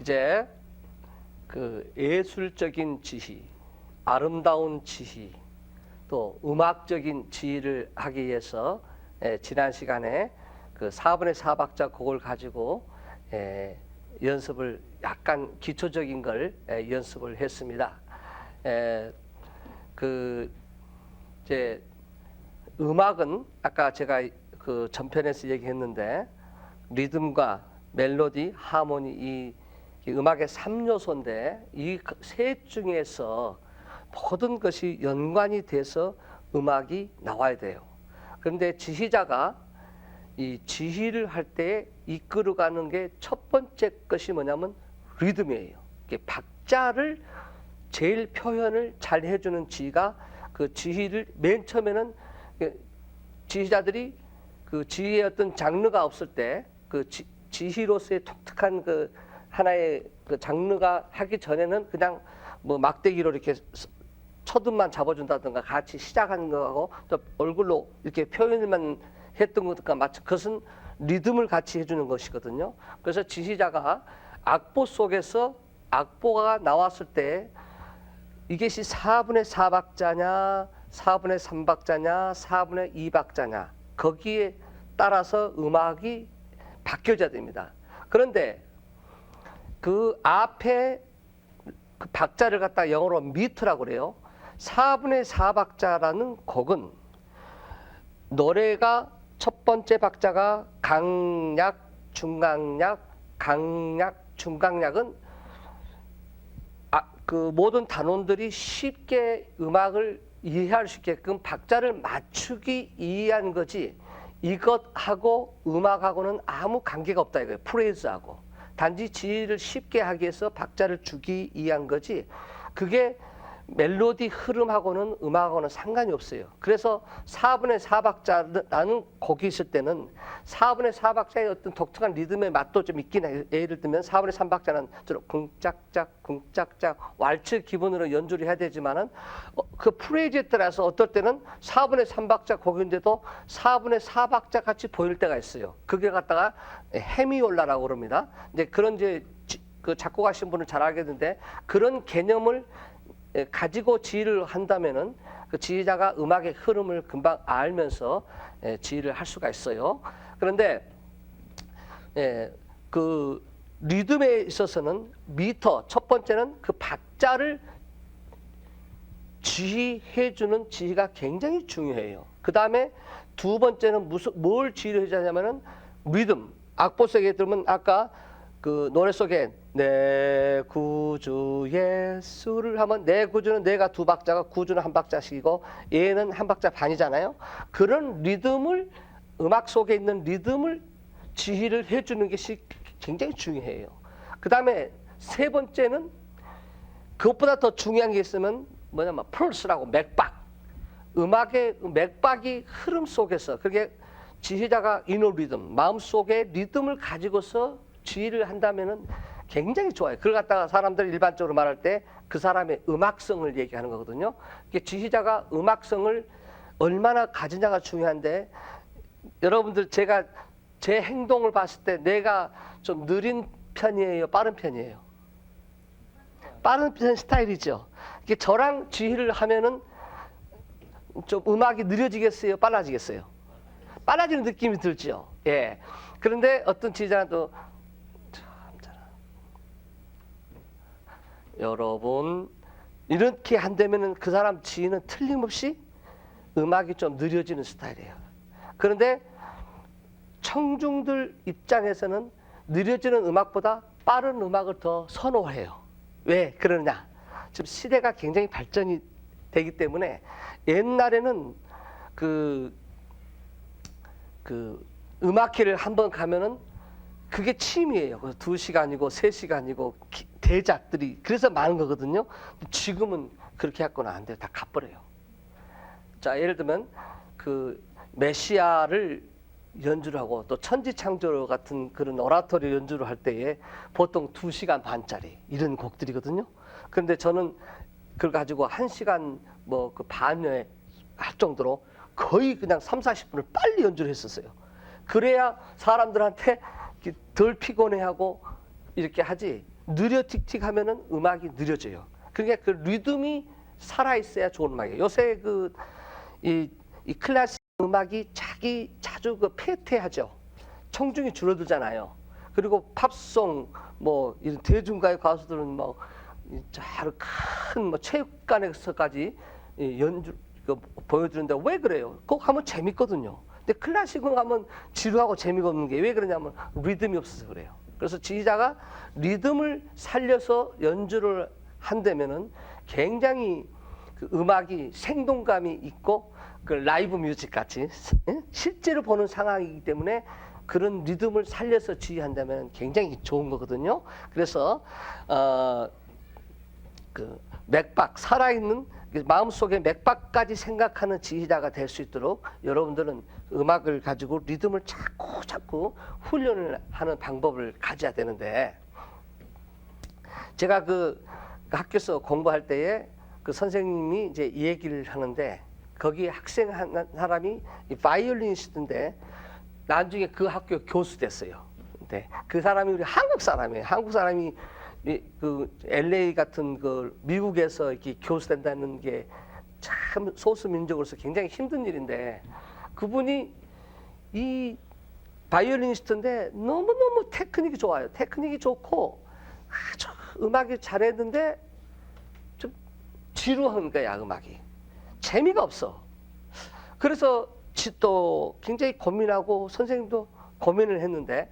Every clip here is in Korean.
이제 그 예술적인 지휘, 아름다운 지휘, 또 음악적인 지휘를 하기 위해서 지난 시간에 그 4분의 4박자 곡을 가지고 연습을 약간 기초적인 걸 연습을 했습니다. 그 이제 음악은 아까 제가 그 전편에서 얘기했는데 리듬과 멜로디, 하모니 이 음악의 3요소인데 이 셋 중에서 모든 것이 연관이 돼서 음악이 나와야 돼요. 그런데 지휘자가 이 지휘를 할 때 이끌어가는 게 첫 번째 것이 뭐냐면 리듬이에요. 박자를 제일 표현을 잘 해주는 지휘가 그 지휘를 맨 처음에는 지휘자들이 그 지휘의 어떤 장르가 없을 때 그 지휘로서의 독특한 그 하나의 그 장르가 하기 전에는 그냥 뭐 막대기로 이렇게 초등만 잡아준다든가 같이 시작하는 거하고 또 얼굴로 이렇게 표현만 했던 것과 마치 그것은 리듬을 같이 해주는 것이거든요. 그래서 지휘자가 악보 속에서 악보가 나왔을 때 이것이 4분의 4박자냐 4분의 3박자냐 4분의 2박자냐 거기에 따라서 음악이 바뀌어져야 됩니다. 그런데 그 앞에 그 박자를 갖다 영어로 미터라고 그래요. 4분의 4박자라는 곡은 노래가 첫 번째 박자가 강약, 중강약, 강약, 중강약은 그 모든 단원들이 쉽게 음악을 이해할 수 있게끔 박자를 맞추기 위한 거지 이것하고 음악하고는 아무 관계가 없다 이거예요. 프레이즈하고. 단지 지휘를 쉽게 하기 위해서 박자를 주기 위한 거지 그게 멜로디 흐름하고는 음악하고는 상관이 없어요. 그래서 4분의 4박자라는 곡이 있을 때는 4분의 4박자의 어떤 독특한 리듬의 맛도 좀 있긴 해요. 예를 들면 4분의 3박자는 주로 쿵짝짝 쿵짝짝 왈츠 기분으로 연주를 해야 되지만은 그 프레이즈에 따라서 어떨 때는 4분의 3박자 곡인데도 4분의 4박자 같이 보일 때가 있어요. 그게 갖다가 헤미올라라고 그럽니다. 이제 그런 이제 그 작곡하신 분은 잘 알겠는데 그런 개념을 가지고 지휘를 한다면은 그 지휘자가 음악의 흐름을 금방 알면서 지휘를 할 수가 있어요. 그런데 그 리듬에 있어서는 미터 첫 번째는 그 박자를 지휘해주는 지휘가 굉장히 중요해요. 그 다음에 두 번째는 뭘 지휘를 해주냐면은 리듬. 악보 속에 들으면 아까 그 노래 속에 내 구주 예수를 하면 내 구주는 내가 두 박자가 구주는 한 박자씩이고 얘는 한 박자 반이잖아요. 그런 리듬을 음악 속에 있는 리듬을 지휘를 해주는 것이 굉장히 중요해요. 그 다음에 세 번째는 그것보다 더 중요한 게 있으면 뭐냐면 펄스라고 맥박. 음악의 맥박이 흐름 속에서 그게 지휘자가 이너 리듬 마음속에 리듬을 가지고서 지휘를 한다면은 굉장히 좋아요. 그걸 갖다가 사람들이 일반적으로 말할 때 그 사람의 음악성을 얘기하는 거거든요. 지휘자가 음악성을 얼마나 가지냐가 중요한데 여러분들 제가 제 행동을 봤을 때 내가 좀 느린 편이에요? 빠른 편이에요? 빠른 편 스타일이죠. 이게 저랑 지휘를 하면은 좀 음악이 느려지겠어요? 빨라지겠어요? 빨라지는 느낌이 들죠. 예. 그런데 어떤 지휘자는 또 여러분 이렇게 한다면은 그 사람 지휘는 틀림없이 음악이 좀 느려지는 스타일이에요. 그런데 청중들 입장에서는 느려지는 음악보다 빠른 음악을 더 선호해요. 왜 그러느냐? 지금 시대가 굉장히 발전이 되기 때문에 옛날에는 그 음악회를 한번 가면은 그게 취미예요. 2시간이고 3시간이고 대작들이 그래서 많은 거거든요. 지금은 그렇게 갖고는 안 돼요. 다 갚버려요. 자, 예를 들면 그 메시아를 연주를 하고 또 천지창조 같은 그런 오라토리 연주를 할 때에 보통 2시간 반짜리 이런 곡들이거든요. 그런데 저는 그걸 가지고 1시간 뭐 그 반에 할 정도로 거의 그냥 30-40분을 빨리 연주를 했었어요. 그래야 사람들한테 덜 피곤해하고 이렇게 하지 느려 틱틱 하면은 음악이 느려져요. 그러니까 그 리듬이 살아 있어야 좋은 음악이에요. 요새 이 클래식 음악이 자주 그 폐퇴하죠. 청중이 줄어들잖아요. 그리고 팝송 뭐 이런 대중가요 가수들은 뭐큰뭐 체육관에서까지 연주 보여주는데 왜 그래요? 꼭 하면 재밌거든요. 근데 클래식은 하면 지루하고 재미가 없는 게 왜 그러냐면 리듬이 없어서 그래요. 그래서 지휘자가 리듬을 살려서 연주를 한다면은 굉장히 그 음악이 생동감이 있고 그 라이브 뮤직 같이 실제로 보는 상황이기 때문에 그런 리듬을 살려서 지휘한다면 굉장히 좋은 거거든요. 그래서 그 맥박 살아있는 마음속에 맥박까지 생각하는 지휘자가 될 수 있도록 여러분들은 음악을 가지고 리듬을 자꾸 훈련을 하는 방법을 가져야 되는데, 제가 그 학교에서 공부할 때에 그 선생님이 이제 얘기를 하는데 거기 학생 한 사람이 바이올리니스트인데 나중에 그 학교 교수 됐어요. 근데 그 사람이 우리 한국 사람이에요. 한국 사람이 그 LA 같은 그 미국에서 이렇게 교수 된다는 게 참 소수 민족으로서 굉장히 힘든 일인데, 그분이 이 바이올리니스트인데 너무너무 테크닉이 좋아요. 테크닉이 좋고 아주 음악이 잘했는데 좀 지루한 거야. 음악이 재미가 없어. 그래서 또 굉장히 고민하고 선생님도 고민을 했는데,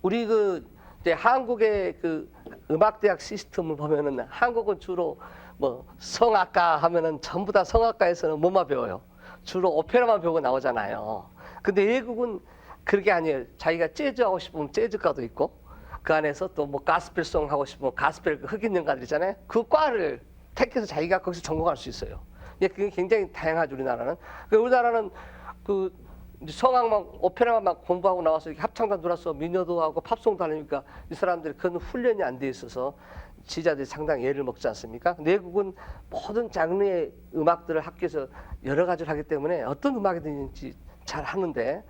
우리 그 한국의 그 음악대학 시스템을 보면은 한국은 주로 뭐 성악가 하면은 전부 다 성악가에서는 뭐만 배워요? 주로 오페라만 배우고 나오잖아요. 근데 외국은 그게 아니에요. 자기가 재즈 하고 싶으면 재즈과도 있고 그 안에서 또 뭐 가스펠송 하고 싶으면 가스펠 흑인 연가들 있잖아요. 그 과를 택해서 자기가 거기서 전공할 수 있어요. 그게 굉장히 다양하죠. 우리나라는 그 성악만 오페라만 막 공부하고 나와서 이렇게 합창단 들어와서 민요도 하고 팝송도 하니까 이 사람들이 그런 훈련이 안 돼 있어서 지자들이 상당히 예를 먹지 않습니까? 외국은 모든 장르의 음악들을 학교에서 여러 가지를 하기 때문에 어떤 음악이든지 잘 하는데,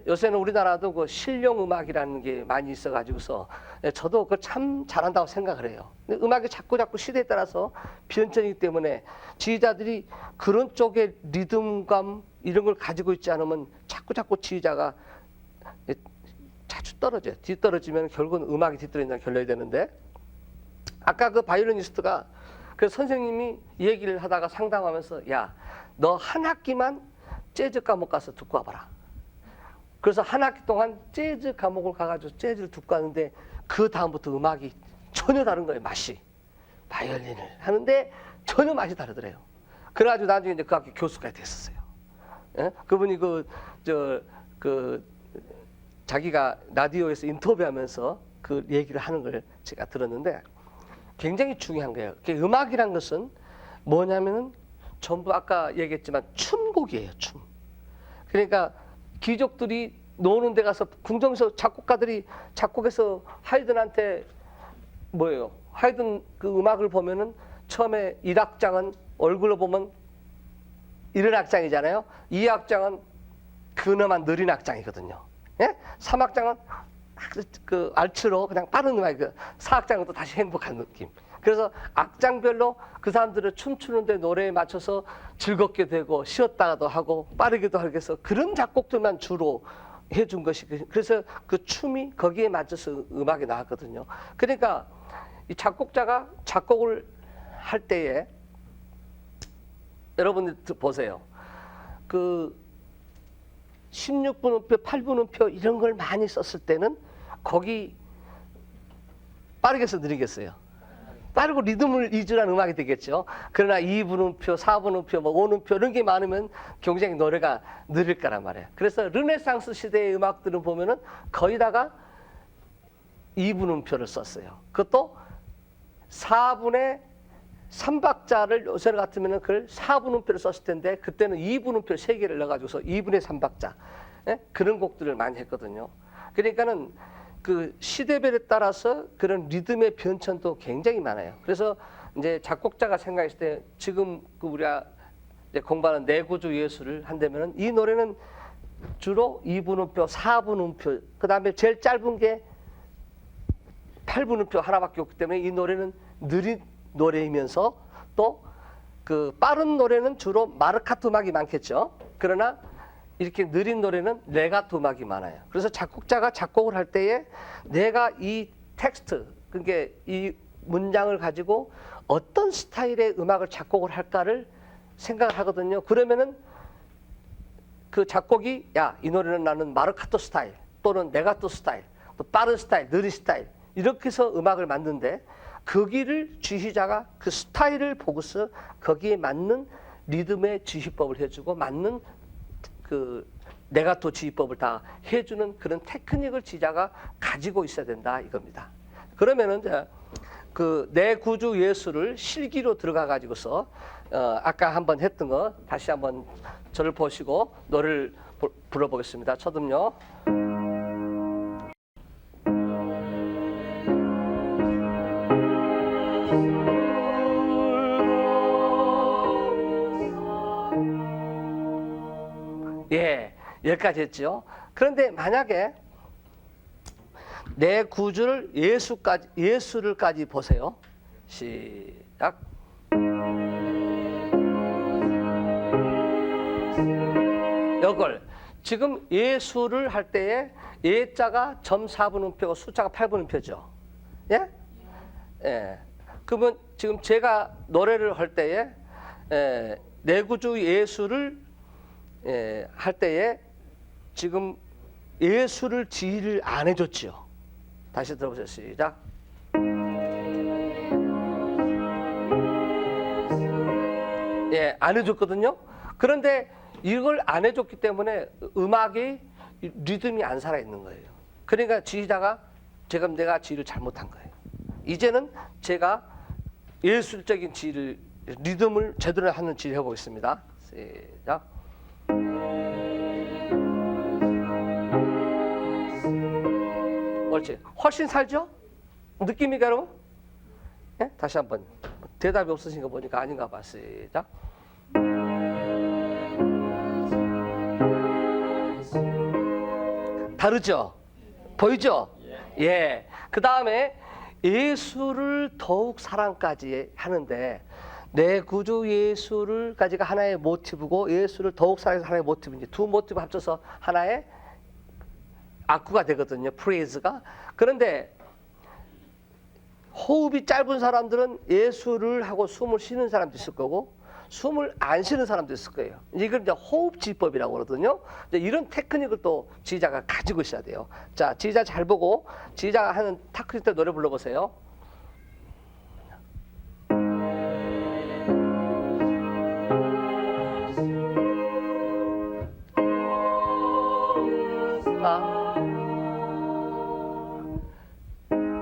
요새는 우리나라도 그 실용 음악이라는 게 많이 있어가지고서 저도 그걸 참 잘한다고 생각을 해요. 근데 음악이 자꾸 시대에 따라서 변천이기 때문에 지휘자들이 그런 쪽의 리듬감 이런 걸 가지고 있지 않으면 자꾸 지휘자가 자주 떨어져요. 뒤떨어지면 결국은 음악이 뒤떨어진다는 결론이 되는데, 아까 그 바이올리니스트가 그 선생님이 얘기를 하다가 상담하면서 야, 너 한 학기만 재즈 과목 가서 듣고 와봐라. 그래서 한 학기 동안 재즈 과목을 가가지고 재즈를 듣고 왔는데 그 다음부터 음악이 전혀 다른 거예요. 맛이. 바이올린을 하는데 전혀 맛이 다르더래요. 그래가지고 나중에 이제 그 학교 교수가 됐었어요. 예? 그분이 자기가 라디오에서 인터뷰하면서 그 얘기를 하는 걸 제가 들었는데 굉장히 중요한 거예요. 음악이란 것은 뭐냐면은 전부 아까 얘기했지만 춤곡이에요. 춤. 그러니까 귀족들이 노는 데 가서 궁정에서 작곡가들이 작곡해서 하이든한테 뭐예요? 하이든 그 음악을 보면은 처음에 1악장은 얼굴로 보면 이른 악장이잖아요. 2악장은 근엄한 느린 악장이거든요. 예? 3악장은 그 알츠로 그냥 빠른 음악이고 4악장은 또 다시 행복한 느낌. 그래서 악장별로 그 사람들을 춤추는데 노래에 맞춰서 즐겁게 되고 쉬었다가도 하고 빠르게도 하고 해서 그런 작곡들만 주로 해준 것이, 그래서 그 춤이 거기에 맞춰서 음악이 나왔거든요. 그러니까 이 작곡자가 작곡을 할 때에 여러분들 보세요. 그 16분음표, 8분음표 이런 걸 많이 썼을 때는 거기 빠르겠어, 느리겠어요? 빠르고 리듬을 위주한 음악이 되겠죠. 그러나 2분음표, 4분음표, 뭐 5분음표 이런 게 많으면 굉장히 노래가 느릴 거란 말이에요. 그래서 르네상스 시대의 음악들을 보면은 거의 다가 2분음표를 썼어요. 그것도 4분의 3박자를 요새 같으면은 그걸 4분음표를 썼을 텐데 그때는 2분음표 3개를 넣어가지고서 2분의 3박자 그런 곡들을 많이 했거든요. 그러니까는 그 시대별에 따라서 그런 리듬의 변천도 굉장히 많아요. 그래서 이제 작곡자가 생각했을 때 지금 그 우리가 이제 공부하는 내구조 예술을 한다면은 이 노래는 주로 2분음표, 4분음표, 그 다음에 제일 짧은 게 8분음표 하나밖에 없기 때문에 이 노래는 느린 노래이면서 또 그 빠른 노래는 주로 마르카토 음악이 많겠죠. 그러나 이렇게 느린 노래는 레가토 음악이 많아요. 그래서 작곡자가 작곡을 할 때에 내가 이 텍스트, 그러니까 이 문장을 가지고 어떤 스타일의 음악을 작곡을 할까를 생각을 하거든요. 그러면은 그 작곡이 야, 이 노래는 나는 마르카토 스타일 또는 레가토 스타일, 또 빠른 스타일, 느린 스타일 이렇게 해서 음악을 만드는데 거기를 지휘자가 그 스타일을 보고서 거기에 맞는 리듬의 지휘법을 해주고 맞는 그 레가토 지휘법을 다 해주는 그런 테크닉을 지휘자가 가지고 있어야 된다 이겁니다. 그러면은 그 내 구주 예수를 실기로 들어가 가지고서 아까 한번 했던 거 다시 한번 저를 보시고 노래를 불러보겠습니다. 초등요. 예, 여기까지 했죠. 그런데 만약에 내 구주를 예수를까지 보세요. 시작. 이걸 지금 예수를 할 때에 예자가 점 4분음표고 숫자가 8분음표죠. 예? 예. 그러면 지금 제가 노래를 할 때에 내 구주 예수를 할 때에 지금 예수를 지휘를 안 해줬죠. 다시 들어보세요. 시작. 예, 안 해줬거든요. 그런데 이걸 안 해줬기 때문에 음악이 리듬이 안 살아있는 거예요. 그러니까 지휘자가 지금 내가 지휘를 잘못한 거예요. 이제는 제가 예술적인 지휘를 리듬을 제대로 하는 지휘를 해보겠습니다. 시작. 옳지. 훨씬 살죠? 느낌이가 여러분? 예? 다시 한번. 대답이 없으신 거 보니까 아닌가 봐. 시작. 다르죠? 보이죠? 예. 그 다음에 예수를 더욱 사랑까지 하는데 내 구주 예수를까지가 하나의 모티브고 예수를 더욱 사랑해서 하나의 모티브인지 두 모티브 합쳐서 하나의 악구가 되거든요. 프레이즈가. 그런데 호흡이 짧은 사람들은 예수를 하고 숨을 쉬는 사람도 있을 거고 숨을 안 쉬는 사람도 있을 거예요. 이걸 이제 호흡 지휘법이라고 그러거든요. 이제 이런 테크닉을 또 지휘자가 가지고 있어야 돼요. 자, 지휘자 잘 보고 지휘자가 하는 타크리 때 노래 불러보세요.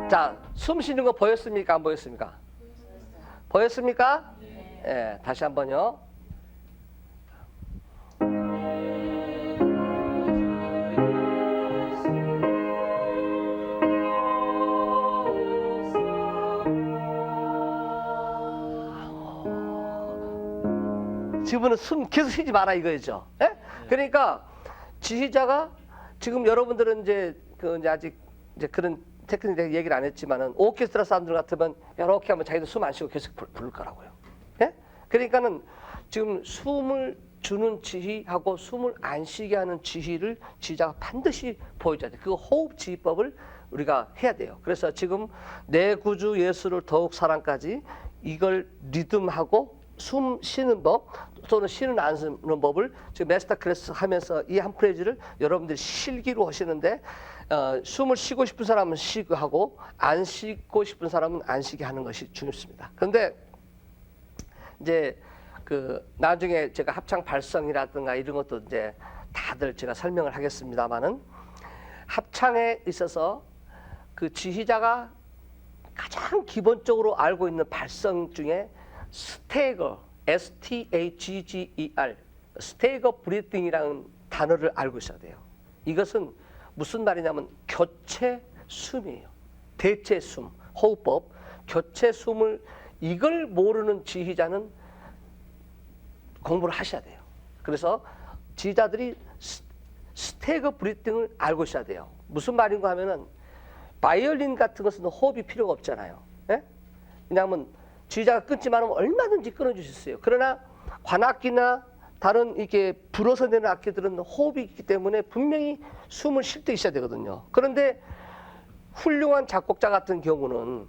자, 숨 쉬는 거 보였습니까? 안 보였습니까? 보였습니까? 예, 다시 한번요. 지금은 숨 계속 쉬지 마라 이거죠. 예? 그러니까 지휘자가 지금 여러분들은 이제 아직 이제 그런 테크닉 얘기를 안 했지만은 오케스트라 사람들 같으면 이렇게 하면 자기도 숨 안 쉬고 계속 부를 거라고요. 예? 그러니까는 지금 숨을 주는 지휘하고 숨을 안 쉬게 하는 지휘를 지휘자가 반드시 보여줘야 돼. 그 호흡 지휘법을 우리가 해야 돼요. 그래서 지금 내 구주 예수를 더욱 사랑까지 이걸 리듬하고 숨 쉬는 법 또는 쉬는 안 쉬는 법을 지금 마스터 클래스 하면서 이 한 프레이즈를 여러분들이 실기로 하시는데 숨을 쉬고 싶은 사람은 쉬고 하고 안 쉬고 싶은 사람은 안 쉬게 하는 것이 중요합니다. 그런데 이제 그 나중에 제가 합창 발성이라든가 이런 것도 이제 다들 제가 설명을 하겠습니다만은 합창에 있어서 그 지휘자가 가장 기본적으로 알고 있는 발성 중에 스테이거, S-T-A-G-G-E-R, 스테이거 브리딩이라는 단어를 알고 있어야 돼요. 이것은 무슨 말이냐면 교체 숨이에요. 대체 숨, 호흡법, 교체 숨을 이걸 모르는 지휘자는 공부를 하셔야 돼요. 그래서 지휘자들이 스테이거 브리딩을 알고 있어야 돼요. 무슨 말인가 하면은 바이올린 같은 것은 호흡이 필요가 없잖아요. 예? 왜냐하면 지휘자가 끊지 않으면 얼마든지 끊어줄 수 있어요. 그러나 관악기나 다른 이렇게 불어서 내는 악기들은 호흡이 있기 때문에 분명히 숨을 쉴 때 있어야 되거든요. 그런데 훌륭한 작곡자 같은 경우는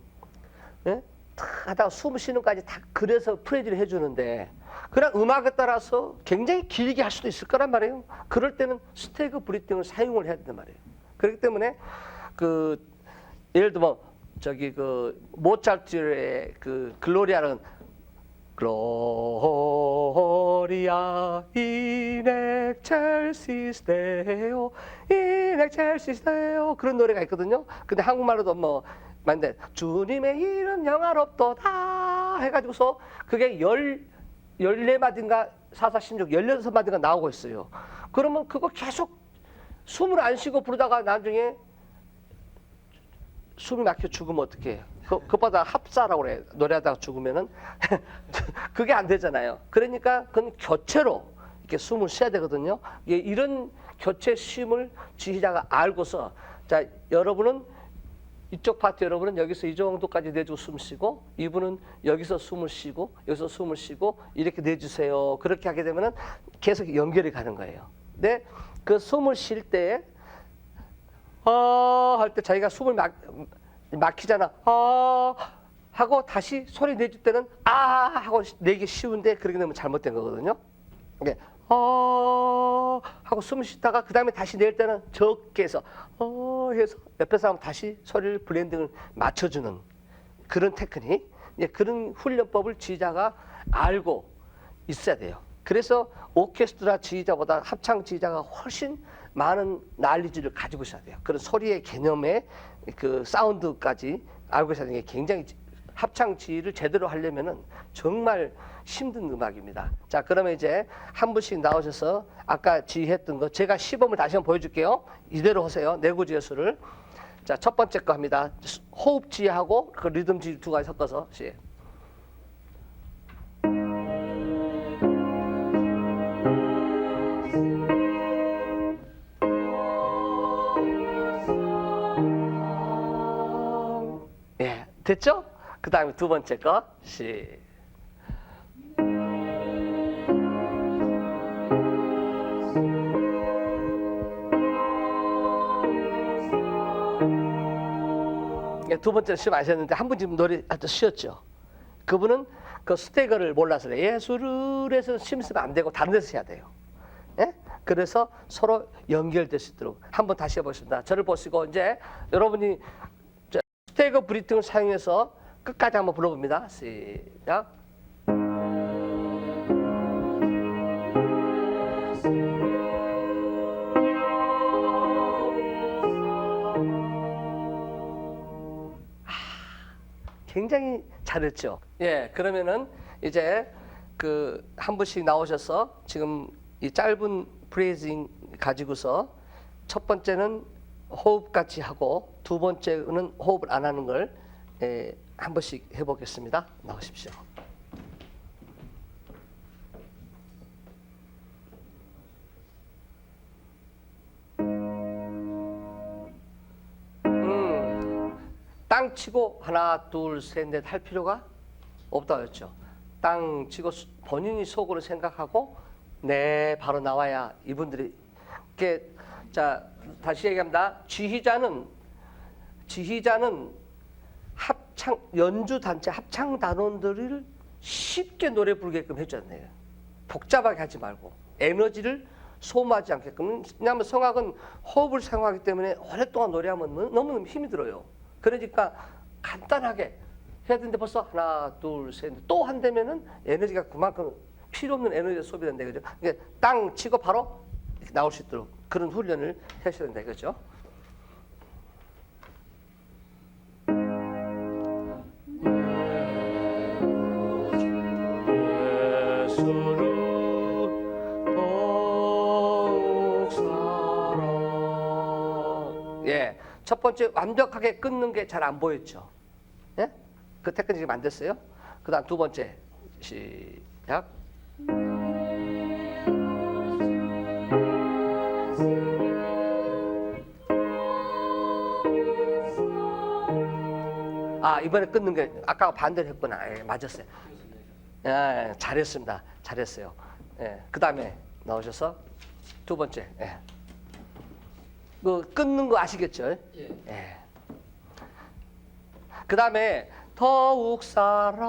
예? 탁 하다가 숨 쉬는 까지 다 그래서 프레즈를 해주는데 그냥 음악에 따라서 굉장히 길게 할 수도 있을 거란 말이에요. 그럴 때는 스태그 브리팅을 사용을 해야 된단 말이에요. 그렇기 때문에 그 예를 들면 저기 그 모차르트의 그 글로리아는 글로리아 in excelsis Deo in excelsis Deo 그런 노래가 있거든요. 근데 한국말로도 뭐 만데 주님의 이름 영화롭도다 해가지고서 그게 14마디인가 사사신족 16마디가 나오고 있어요. 그러면 그거 계속 숨을 안 쉬고 부르다가 나중에 숨이 막혀 죽으면 어떡해 해요? 그보다 합사라고 그래. 노래하다가 죽으면은 그게 안 되잖아요. 그러니까 그건 교체로 이렇게 숨을 쉬어야 되거든요. 이런 교체 쉼을 지휘자가 알고서 자 여러분은 이쪽 파트 여러분은 여기서 이 정도까지 내주고 숨 쉬고 이분은 여기서 숨을 쉬고 여기서 숨을 쉬고 이렇게 내주세요. 그렇게 하게 되면은 계속 연결이 가는 거예요. 근데 그 숨을 쉴 때 할 때 자기가 숨을 막히잖아. 하고 다시 소리 내줄 때는 하고 내기 쉬운데 그렇게 되면 잘못된 거거든요. 이게 하고 숨 쉬다가 그 다음에 다시 낼 때는 적게 해서 해서 옆에 사람 다시 소리를 블렌딩을 맞춰주는 그런 테크닉, 그런 훈련법을 지휘자가 알고 있어야 돼요. 그래서 오케스트라 지휘자보다 합창 지휘자가 훨씬 많은 난리지를 가지고 있어야 돼요. 그런 소리의 개념의 그 사운드까지 알고 있어야 되는 게 굉장히 합창 지휘를 제대로 하려면은 정말 힘든 음악입니다. 자, 그러면 이제 한 분씩 나오셔서 아까 지휘했던 거 제가 시범을 다시 한번 보여줄게요. 이대로 하세요. 내구지 예수를. 자, 첫 번째 거 합니다. 호흡 지휘하고 그 리듬 지휘 두 가지 섞어서 시. 예, 됐죠? 그 다음에 두 번째 거 시. 두 번째 시험 아셨는데 한 분 지금 노래 아주 쉬었죠. 그분은 그 스테이거를 몰라서 그래. 예수를 해서 심 쓰면 안 되고 다른 데서 해야 돼요. 예? 그래서 서로 연결될 수 있도록 한번 다시 해보겠습니다. 저를 보시고 이제 여러분이 스테이거 브리팅을 사용해서 끝까지 한번 불러봅니다. 시작. 굉장히 잘했죠. 예, 그러면은 이제 그 한 분씩 나오셔서 지금 이 짧은 프레이징 가지고서 첫 번째는 호흡 같이 하고 두 번째는 호흡을 안 하는 걸 한 번씩 해보겠습니다. 나오십시오. 땅 치고 하나 둘 셋 넷 할 필요가 없다고 했죠. 땅 치고 본인이 속으로 생각하고 네 바로 나와야 이분들이 이렇게 자 다시 얘기합니다. 지휘자는 합창 연주 단체 합창 단원들을 쉽게 노래 부르게끔 해줬네요. 복잡하게 하지 말고 에너지를 소모하지 않게끔. 왜냐하면 성악은 호흡을 사용하기 때문에 오랫동안 노래하면 너무너무 힘이 들어요. 그러니까 간단하게 해야 되는데 벌써 하나 둘 셋 또 한다면은 에너지가 그만큼 필요 없는 에너지가 소비된다 그죠? 그러니까 땅 치고 바로 이렇게 나올 수 있도록 그런 훈련을 하셔야 된다 그죠? 예, 첫 번째 완벽하게 끊는 게 잘 안 보였죠. 예? 그 테크닉이 만들었어요. 그다음 두 번째 시작. 아, 이번에 끊는 게 아까 반대로 했구나. 예, 맞았어요. 예, 잘했습니다. 잘했어요. 예, 그 다음에 나오셔서 두 번째. 예. 그 끊는 거 아시겠죠? 예. 그 다음에 더욱 사랑도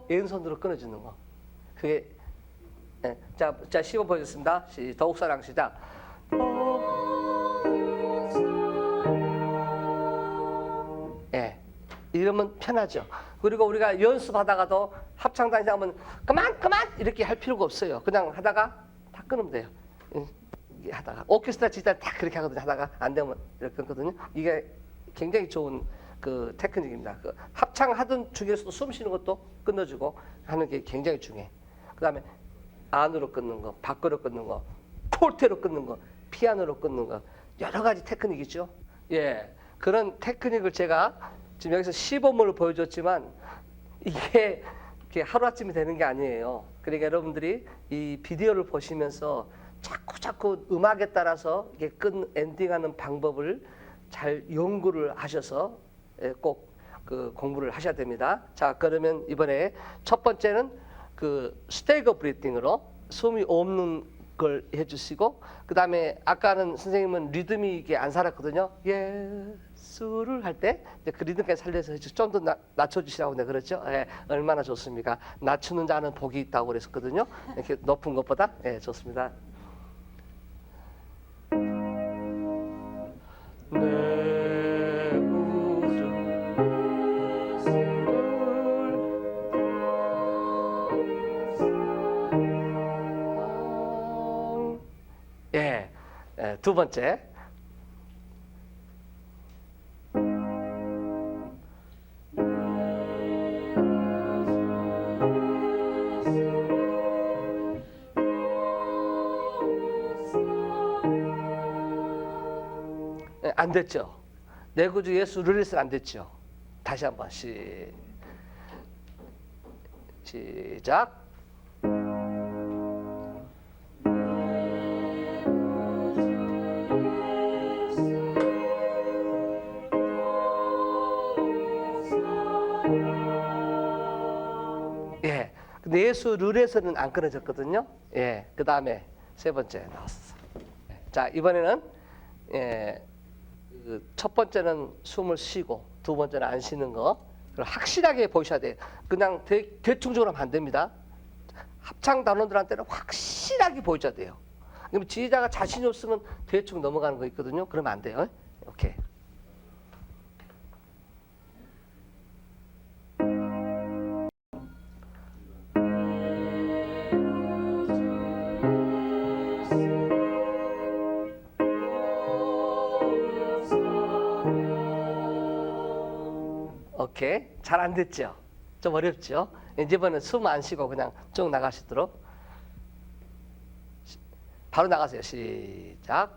왼손으로 끊어주는 거. 그게 예. 자 시범 보여줬습니다. 더욱 사랑 시작. 예. 이러면 편하죠. 그리고 우리가 연습하다가도 합창단에 하면 그만 이렇게 할 필요가 없어요. 그냥 하다가 다 끊으면 돼요. 하다가 오케스트라 지휘자 다 그렇게 하거든요. 하다가 안 되면 이렇게 하거든요. 이게 굉장히 좋은 그 테크닉입니다. 그 합창하던 중에서도 숨 쉬는 것도 끊어주고 하는 게 굉장히 중요해. 그다음에 안으로 끊는 거, 밖으로 끊는 거, 폴테로 끊는 거, 피아노로 끊는 거 여러 가지 테크닉이죠. 예, 그런 테크닉을 제가 지금 여기서 시범을 보여줬지만 이게 하루아침에 되는 게 아니에요. 그러니까 여러분들이 이 비디오를 보시면서 자꾸 음악에 따라서 이게 엔딩하는 방법을 잘 연구를 하셔서 꼭 그 공부를 하셔야 됩니다. 자, 그러면 이번에 첫 번째는 그 스테이거 브리딩으로 숨이 없는 걸 해주시고, 그 다음에 아까는 선생님은 리듬이 이게 안 살았거든요. 예수를 할 때 그 리듬까지 살려서 좀 더 낮춰주시라고 내가 그랬죠. 예, 얼마나 좋습니까? 낮추는 자는 복이 있다고 그랬었거든요. 이렇게 높은 것보다 예, 좋습니다. 두 번째. 안 됐죠. 내 구주 예수 르리스가 안 됐죠. 다시 한번 시작. 예, 근데 예수 르에서는 안 끊어졌거든요. 예, 그 다음에 세 번째 나왔어. 자, 이번에는 그 첫 번째는 숨을 쉬고 두 번째는 안 쉬는 거. 확실하게 보셔야 돼요. 그냥 대충적으로 하면 안 됩니다. 합창 단원들한테는 확실하게 보여줘야 돼요. 그럼 지휘자가 자신이 없으면 대충 넘어가는 거 있거든요. 그러면 안 돼요. 오케이. 오케이. 잘 안 됐죠? 좀 어렵죠? 이번엔 숨 안 쉬고 그냥 쭉 나가시도록. 바로 나가세요. 시작.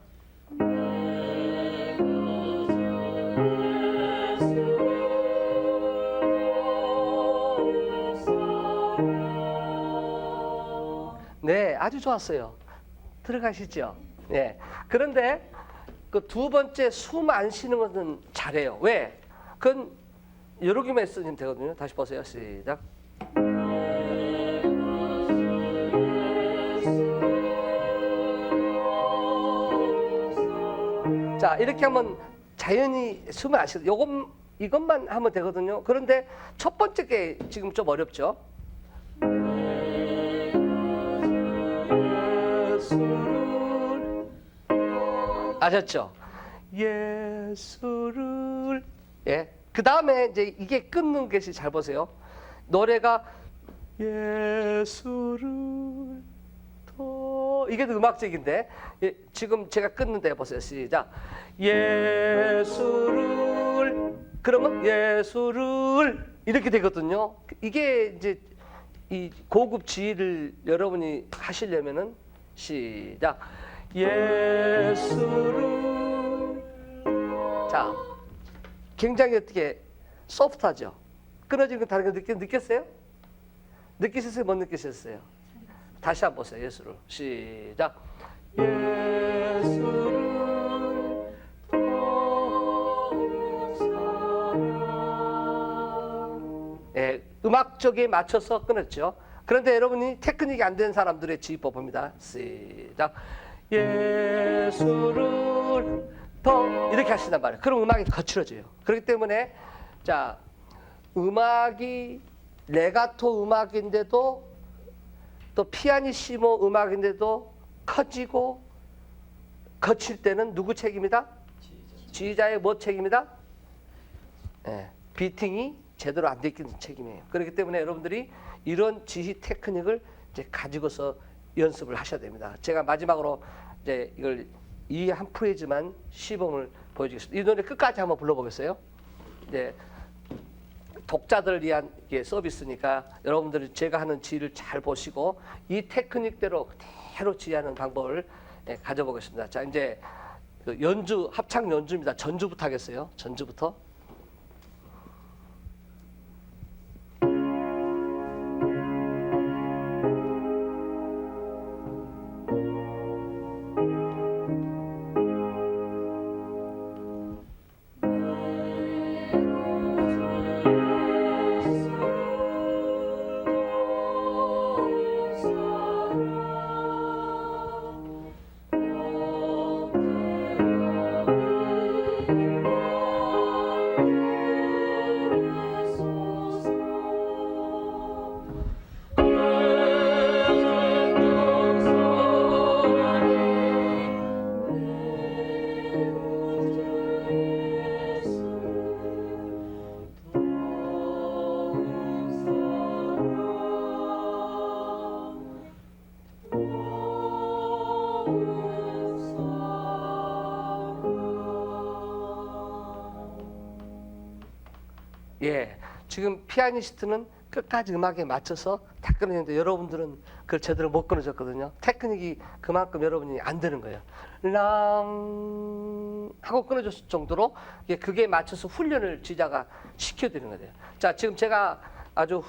네, 아주 좋았어요. 들어가시죠? 네. 그런데 그 두 번째 숨 안 쉬는 것은 잘해요. 왜? 그건 여러 개만 쓰면 되거든요. 다시 보세요. 시작. 자, 이렇게 하면 자연히 숨을 안 쉬어. 이것만 하면 되거든요. 그런데 첫 번째 게 지금 좀 어렵죠. 아셨죠? 예수를. 예. 그 다음에 이제 이게 끊는 것이, 잘 보세요. 노래가 예수를 더, 이게 더 음악적인데, 예, 지금 제가 끊는데 보세요. 시작. 예수를, 그러면 예수를 이렇게 되거든요. 이게 이제 이 고급 지휘를 여러분이 하시려면은 시작. 예수를. 자, 굉장히 어떻게 소프트하죠. 끊어지는 거 다른 거 느꼈어요? 느끼셨어요? 못 느끼셨어요? 다시 한번 보세요. 예수를. 시작. 예수를 더 사랑. 음악적에 맞춰서 끊었죠. 그런데 여러분이 테크닉이 안 되는 사람들의 지휘법 봅니다. 시작. 예수를 더 이렇게 하신단 말이에요. 그럼 음악이 거칠어져요. 그렇기 때문에 자, 음악이 레가토 음악인데도 또 피아니시모 음악인데도 커지고 거칠 때는 누구 책임이다? 지휘자의 뭐 책임이다? 네, 비팅이 제대로 안 돼 있는 책임이에요. 그렇기 때문에 여러분들이 이런 지휘 테크닉을 이제 가지고서 연습을 하셔야 됩니다. 제가 마지막으로 이제 이걸 이 한 프레이즈만 시범을 보여주겠습니다. 이 노래 끝까지 한번 불러보겠어요. 이제 독자들을 위한 서비스니까 여러분들이 제가 하는 지휘를 잘 보시고 이 테크닉대로 그대로 지휘하는 방법을 가져보겠습니다. 자, 이제 그 연주, 합창 연주입니다. 전주부터 하겠어요. 전주부터. 예, 지금 피아니스트는 끝까지 음악에 맞춰서 다 끊어내는데 여러분들은 그걸 제대로 못 끊어졌거든요. 테크닉이 그만큼 여러분이 안 되는 거예요. 랑 하고 끊어졌을 정도로 그게 맞춰서 훈련을 지휘자가 시켜드리는 거예요. 자, 지금 제가 아주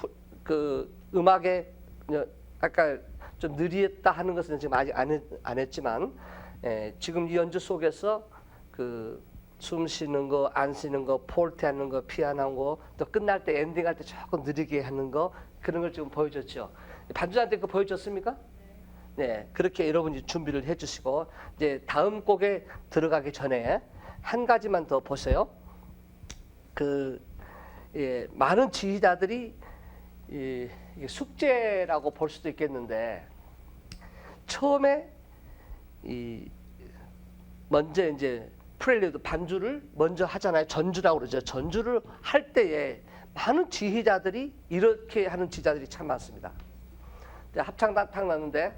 그 음악에 아까 좀 느리다 하는 것은 지금 아직 안 했지만 지금 이 연주 속에서 그 숨 쉬는 거, 안 쉬는 거, 폴트 하는 거, 피아노 하는 거, 또 끝날 때 엔딩 할 때 조금 느리게 하는 거 그런 걸 지금 보여줬죠. 반주자한테 그거 보여줬습니까? 네, 그렇게 여러분이 준비를 해주시고 이제 다음 곡에 들어가기 전에 한 가지만 더 보세요. 많은 지휘자들이 이게 숙제라고 볼 수도 있겠는데 처음에 먼저 이제 프렐리드 반주를 먼저 하잖아요. 전주라고 그러죠. 전주를 할 때에 많은 지휘자들이 이렇게 하는 지휘자들이 참 많습니다. 합창 딱 났는데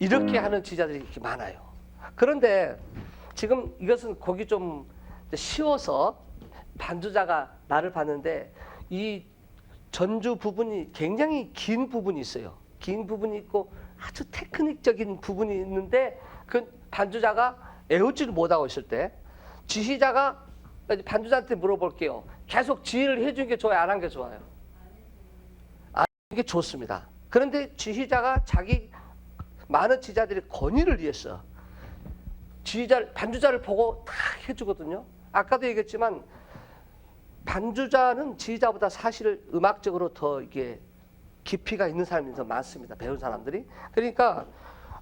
이렇게 하는 지휘자들이 이렇게 많아요. 그런데 지금 이것은 곡이 좀 쉬워서 반주자가 나를 봤는데 이 전주 부분이 굉장히 긴 부분이 있어요. 긴 부분이 있고 아주 테크닉적인 부분이 있는데 그 반주자가 에우지를 못하고 있을 때 지휘자가 반주자한테 물어볼게요. 계속 지휘를 해주는 게 좋아요? 안 한 게 좋아요? 안 하는 게 좋습니다. 그런데 지휘자가 많은 지휘자들이 권위를 위해서 반주자를 보고 다 해주거든요. 아까도 얘기했지만 반주자는 지휘자보다 사실 음악적으로 더 이게 깊이가 있는 사람이 더 많습니다. 배운 사람들이. 그러니까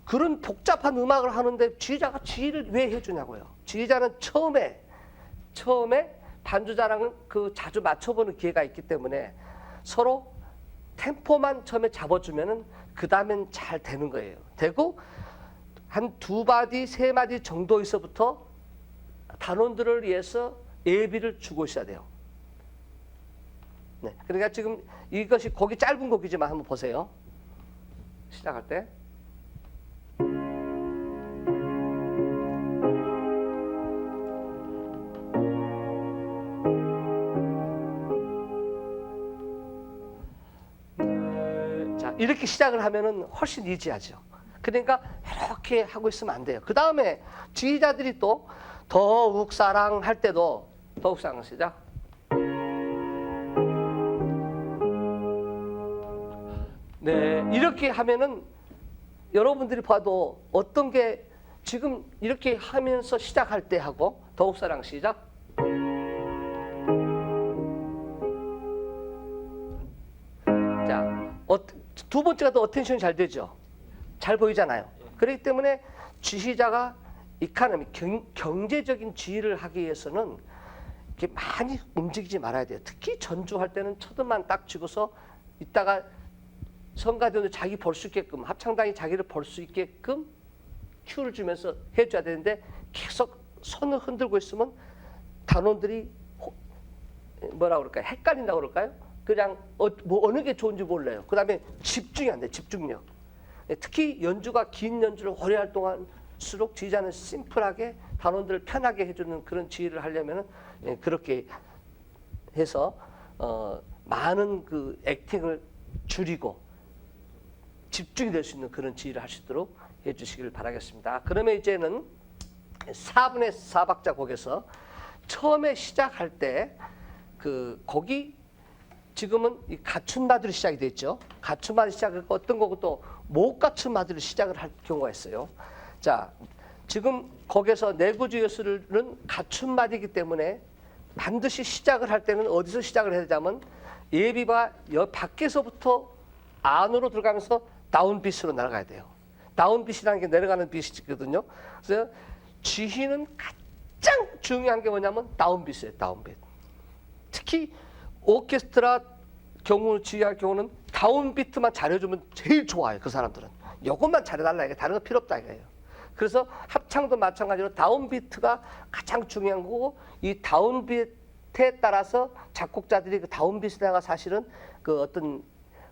그런 복잡한 음악을 하는데 지휘자가 지휘를 왜 해주냐고요. 지휘자는 처음에 반주자랑은 자주 맞춰보는 기회가 있기 때문에 서로 템포만 처음에 잡아주면은 그 다음엔 잘 되는 거예요. 되고 한 2마디, 3마디 정도에서부터 단원들을 위해서 예비를 주고 있어야 돼요. 네, 그러니까 지금 이것이 곡이 짧은 곡이지만 한번 보세요. 시작할 때. 자, 이렇게 시작을 하면은 훨씬 이지하죠. 그러니까 이렇게 하고 있으면 안 돼요. 그 다음에 지휘자들이 또 더욱 사랑할 때도 더욱 사랑 시작. 네, 이렇게 하면은 여러분들이 봐도 어떤 게 지금 이렇게 하면서 시작할 때 하고 더욱사랑 시작. 자, 두 번째가 더 어텐션이 잘 되죠. 잘 보이잖아요. 그렇기 때문에 지휘자가 이카노미 경제적인 지휘를 하기 위해서는 이렇게 많이 움직이지 말아야 돼요. 특히 전주할 때는 초등만 딱 쥐고서 이따가 성가대도 자기 볼 수 있게끔 합창단이 자기를 볼 수 있게끔 큐를 주면서 해줘야 되는데 계속 손을 흔들고 있으면 단원들이 뭐라 그럴까요? 헷갈린다고 그럴까요? 그냥 어느 게 좋은지 몰라요. 그 다음에 집중이 안 돼, 집중력. 특히 연주가 긴 연주를 오래 할 동안수록 지휘자는 심플하게 단원들을 편하게 해주는 그런 지휘를 하려면 그렇게 해서 많은 그 액팅을 줄이고 집중이 될 수 있는 그런 지휘를 할 수 있도록 해주시길 바라겠습니다. 그러면 이제는 4분의 4박자 곡에서 처음에 시작할 때 그 곡이 지금은 이 갖춘 마디로 시작이 됐죠. 갖춘 마디 시작을 어떤 곡은 또 못 갖춘 마디로 시작을 할 경우가 있어요. 자, 지금 곡에서 내구주요수는 갖춘 마디이기 때문에 반드시 시작을 할 때는 어디서 시작을 해야 되냐면 예비가 밖에서부터 안으로 들어가면서 다운빗으로 날아가야 돼요. 다운빗이라는 게 내려가는 빗이거든요. 그래서 지휘는 가장 중요한 게 뭐냐면 다운빗이에요. 다운빗. 특히 오케스트라 경우 지휘할 경우는 다운비트만 잘해주면 제일 좋아요. 그 사람들은. 이것만 잘해달라 이게 다른 거 필요 없다 이거예요. 그래서 합창도 마찬가지로 다운비트가 가장 중요한 거고 이 다운비트에 따라서 작곡자들이 그 다운비트에다가 사실은 그 어떤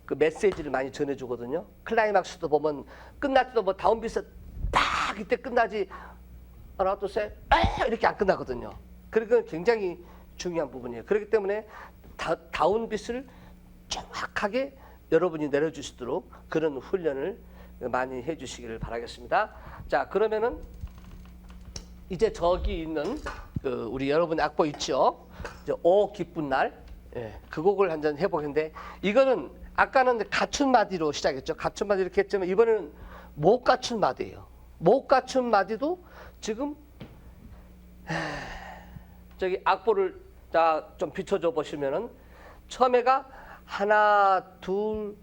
그 메시지를 많이 전해주거든요. 클라이막스도 보면 끝날 때도 뭐 다운비트 딱 이때 끝나지 하나 둘 셋 이렇게 안 끝나거든요. 그러니까 굉장히 중요한 부분이에요. 그렇기 때문에 다운빗을 정확하게 여러분이 내려주시도록 그런 훈련을 많이 해주시기를 바라겠습니다. 자, 그러면은 이제 저기 있는 그 우리 여러분 악보 있죠? 이제 오 기쁜 날, 그 곡을 한번 해보겠는데 이거는 아까는 갖춘 마디로 시작했죠. 갖춘 마디 이렇게 했지만 이번에는 못 갖춘 마디예요. 못 갖춘 마디도 지금 저기 악보를 좀 비춰줘 보시면은 처음에가 하나 둘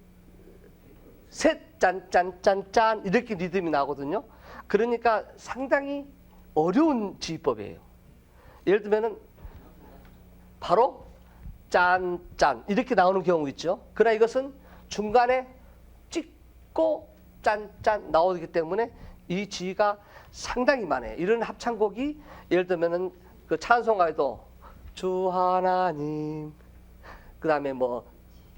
셋 짠짠짠짠 이렇게 리듬이 나거든요. 그러니까 상당히 어려운 지휘법이에요. 예를 들면은 바로 짠짠 이렇게 나오는 경우 있죠. 그러나 이것은 중간에 찍고 짠짠 나오기 때문에 이 지휘가 상당히 많아요. 이런 합창곡이 예를 들면은 그 찬송가에도 주 하나님 그다음에 뭐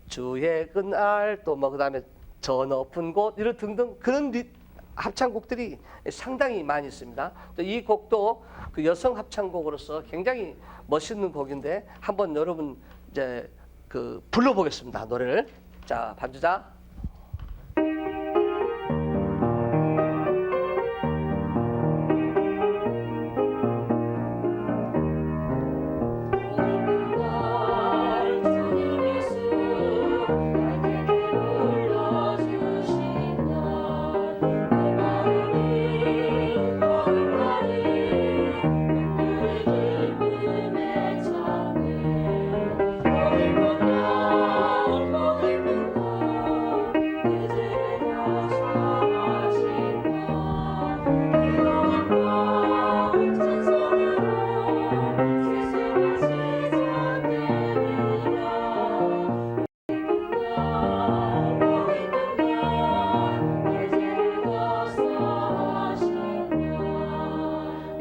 주의 그날 또 뭐 그다음에 저 높은 곳 이런 등등 그런 합창곡들이 상당히 많이 있습니다. 이 곡도 그 여성 합창곡으로서 굉장히 멋있는 곡인데 한번 여러분 이제 그 불러보겠습니다. 노래를. 자, 반주자.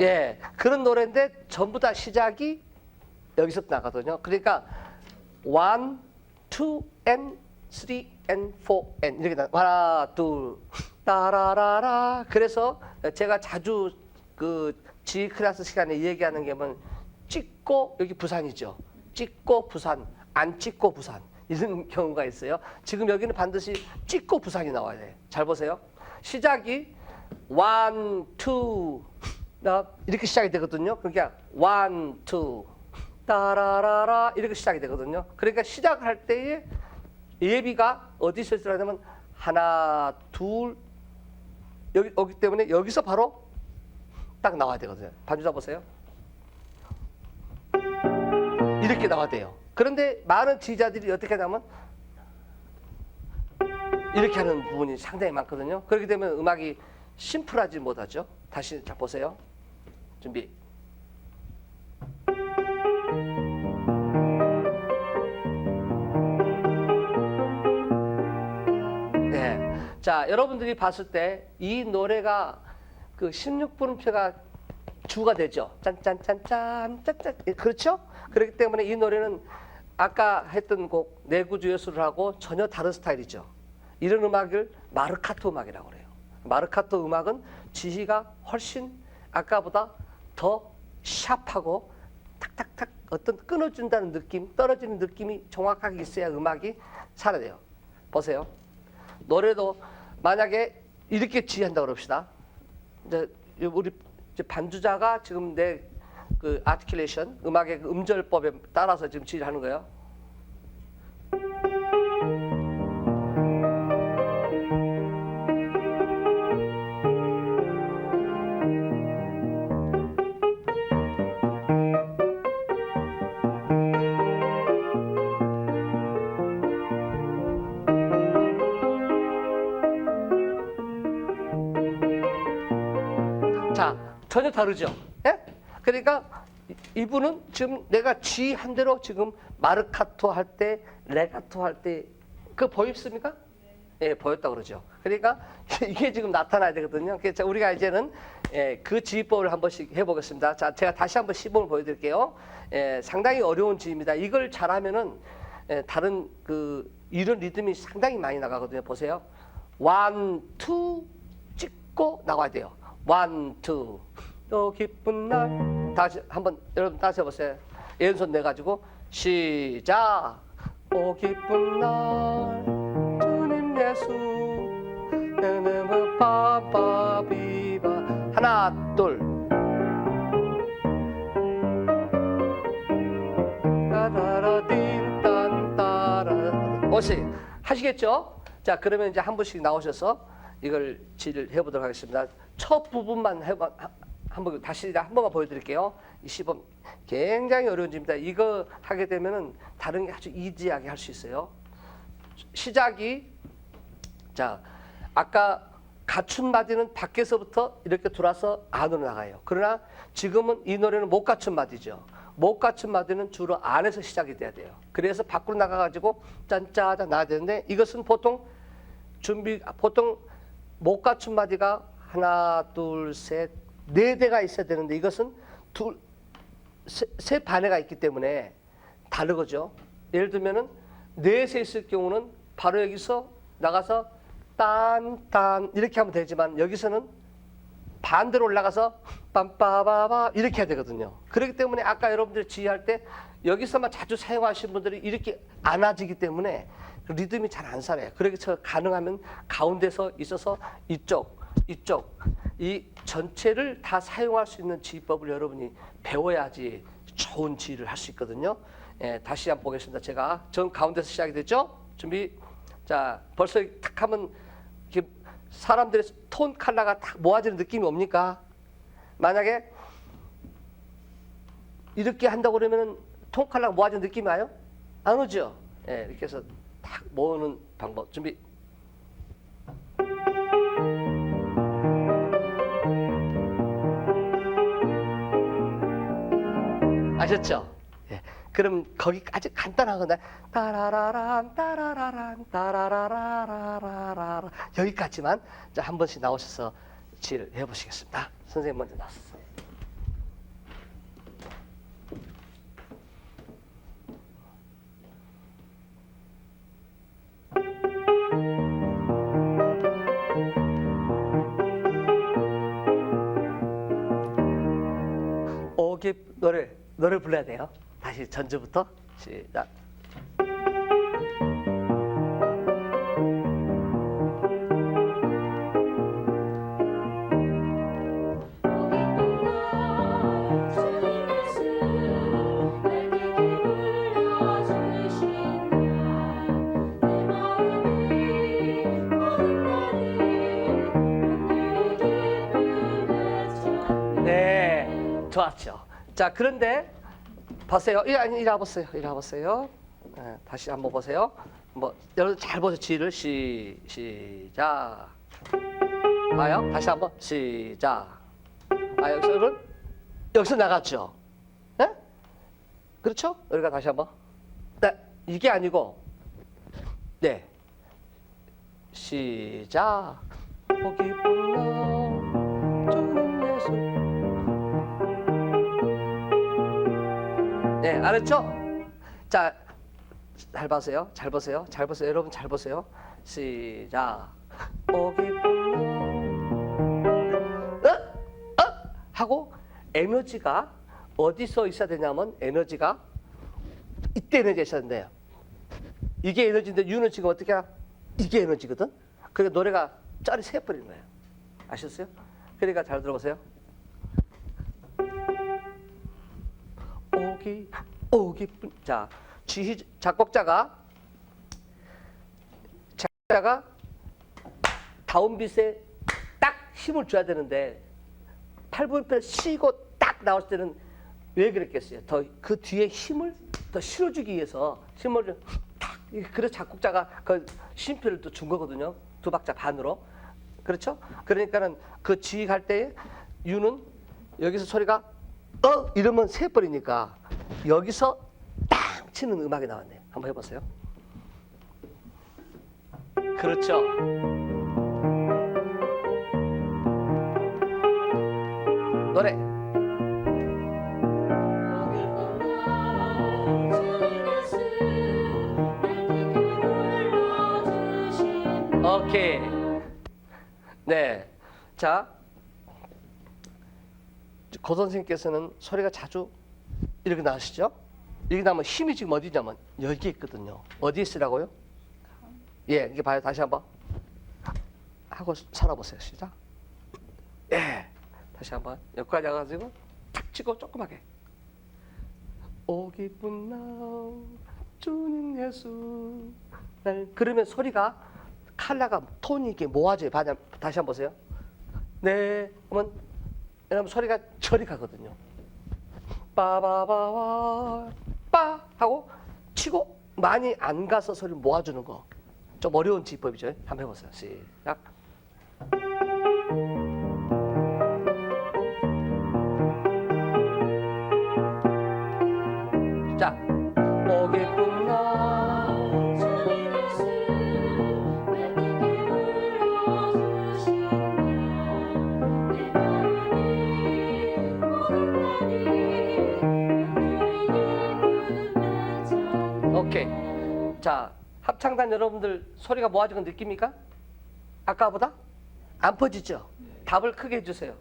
예, 그런 노래인데 전부 다 시작이 여기서 나가거든요. 그러니까 1, 2, and 3, and 4, and 이렇게 하나, 둘, 따라라라. 그래서 제가 자주 그 G 클래스 시간에 얘기하는 게 뭐냐면 찍고 여기 부산이죠. 찍고 부산, 안 찍고 부산 이런 경우가 있어요. 지금 여기는 반드시 찍고 부산이 나와야 돼요. 잘 보세요. 시작이 1, 2 이렇게 시작이 되거든요. 그러니까 1, 2 따라라라 이렇게 시작이 되거든요. 그러니까 시작할 때에 예비가 어디서 들어가냐면 하나, 둘, 여기 오기 때문에 여기서 바로 딱 나와야 되거든요. 반주자 보세요. 이렇게 나와야 돼요. 그런데 많은 지휘자들이 어떻게 하냐면 이렇게 하는 부분이 상당히 많거든요. 그렇게 되면 음악이 심플하지 못하죠. 다시 자 보세요. 준비. 네. 자, 여러분들이 봤을 때 이 노래가 그 16분음표가 주가 되죠. 짠짠짠짠 짠짠. 그렇죠? 그렇기 때문에 이 노래는 아까 했던 곡 내구주 예술을 하고 전혀 다른 스타일이죠. 이런 음악을 마르카토 음악이라고 그래요. 마르카토 음악은 지휘가 훨씬 아까보다 더 샵하고 탁탁탁 어떤 끊어준다는 느낌, 떨어지는 느낌이 정확하게 있어야 음악이 살아요. 보세요. 노래도 만약에 이렇게 지휘한다고 그럽시다. 이제 우리 반주자가 지금 내 그 아티큘레이션, 음악의 그 음절법에 따라서 지금 지휘를 하는 거예요. 자, 전혀 다르죠. 예? 그러니까 이분은 지금 내가 지휘한 대로 지금 마르카토 할 때, 레가토 할 때 그거 보입습니까? 예, 보였다고 그러죠. 그러니까 이게 지금 나타나야 되거든요. 그래서 우리가 이제는 그 지휘법을 한 번씩 해보겠습니다. 자, 제가 다시 한번 시범을 보여드릴게요. 상당히 어려운 지휘입니다. 이걸 잘하면은 다른 그 이런 리듬이 상당히 많이 나가거든요. 보세요. 1, 2 찍고 나가야 돼요. 1, 2. 또 기쁜 날. 다시 한번 여러분 다시 해보세요. 왼손 내가지고 시작. 오 기쁜 날 주님 예수 너는 빠빠비바. 하나 둘. 따라라 딘딴 따라. 오시 하시겠죠? 자, 그러면 이제 한 분씩 나오셔서 이걸 지휘를 해보도록 하겠습니다. 첫 부분만 한번 다시 한 번만 보여드릴게요. 이 시범 굉장히 어려운 지입니다. 이거 하게 되면은 다른 게 아주 이지하게 할 수 있어요. 시작이 자, 아까 갖춘 마디는 밖에서부터 이렇게 돌아서 안으로 나가요. 그러나 지금은 이 노래는 못 갖춘 마디죠. 못 갖춘 마디는 주로 안에서 시작이 돼야 돼요. 그래서 밖으로 나가가지고 짠짜잔 나야 되는데 이것은 보통 보통 못 갖춘 마디가 하나, 둘, 셋, 네 대가 있어야 되는데 이것은 세 반에가 있기 때문에 다르거죠. 예를 들면은 넷에 있을 경우는 바로 여기서 나가서 딴 이렇게 하면 되지만 여기서는 반대로 올라가서 빰빠바바 이렇게 해야 되거든요. 그렇기 때문에 아까 여러분들이 지휘할 때 여기서만 자주 사용하시는 분들이 이렇게 안아지기 때문에 리듬이 잘 안 살아요. 그래서 가능하면 가운데서 있어서 이쪽 이 전체를 다 사용할 수 있는 지휘법을 여러분이 배워야지 좋은 지휘를 할 수 있거든요. 다시 한번 보겠습니다. 제가 전 가운데서 시작이 됐죠? 준비. 자, 벌써 탁 하면 이렇게 사람들의 톤 컬러가 탁 모아지는 느낌이 옵니까? 만약에 이렇게 한다고 그러면 톤 컬러가 모아지는 느낌이 와요? 안 오죠? 이렇게 해서 탁 모으는 방법. 준비. 아셨죠? 그럼 거기까지 간단하거나 따라라란 따라라란 따라라라라라라 여기까지만 한 번씩 나오셔서 지휘를 해보시겠습니다. 선생님 먼저 나왔어요. 오기 노래 불러야 돼요. 다시 전주부터 시작. 좋았죠. 자, 그런데 보세요. 이리 와보세요. 이리 와보세요. 네, 다시 한번 보세요. 뭐 여러분 잘 보세요. 지를 시작. 봐요. 다시 한번 시작. 아, 여기서 여러분 여기서 나갔죠. 네? 그렇죠? 우리가 다시 한번. 네, 이게 아니고 네. 시작. 보기 불러 주는 예수. 네, 알았죠? 자, 잘 보세요. 잘 보세요. 잘 보세요. 여러분 잘 보세요. 시작. 보기 불러. 하고 에너지가 어디서 있어야 되냐면 에너지가 이때 에너지가 있어야 된대요. 이게 에너지인데 유는 지금 어떻게 하나? 이게 에너지거든. 그러니까 노래가 짤이 새버리는 거예요. 아셨어요? 그러니까 잘 들어보세요. 자, 작곡자가 다운빗에 딱 힘을 줘야 되는데 8분音符 쉬고 딱 나왔을 때는 왜 그랬겠어요? 더 그 뒤에 힘을 더 실어주기 위해서 힘을 좀 탁. 그래서 작곡자가 그 쉼표를 또 준 거거든요. 2박자 반으로. 그렇죠? 그러니까는 그 G 갈 때에 U는 여기서 소리가 이러면 새버리니까 여기서 딱 치는 음악이 나왔네요. 한번 해보세요. 그렇죠? 노래. 오케이. 네. 자, 고 선생님께서는 소리가 자주 이렇게 나시죠? 이렇게 나면 힘이 지금 어디냐면 여기 있거든요. 어디 있으라고요? 예, 이게 봐요. 다시 한번 하고 살아보세요. 시작. 예. 다시 한번 여기까지 와가지고 탁 치고 조그맣게. 오 기쁜 날 주님 예수 날. 그러면 소리가 칼라가 톤이 이렇게 모아져요. 다시 한번 보세요. 네. 그러면 여러분 소리가 저리 가거든요. 빠바바바 빠 하고 치고 많이 안 가서 소리 모아주는 거. 좀 어려운 지법이죠. 한번 해보세요. 시작. 자, 오겠구나. 오케이. 자, 합창단 여러분들 소리가 모아지는 거 느낍니까? 아까보다? 안 퍼지죠? 답을 크게 해주세요.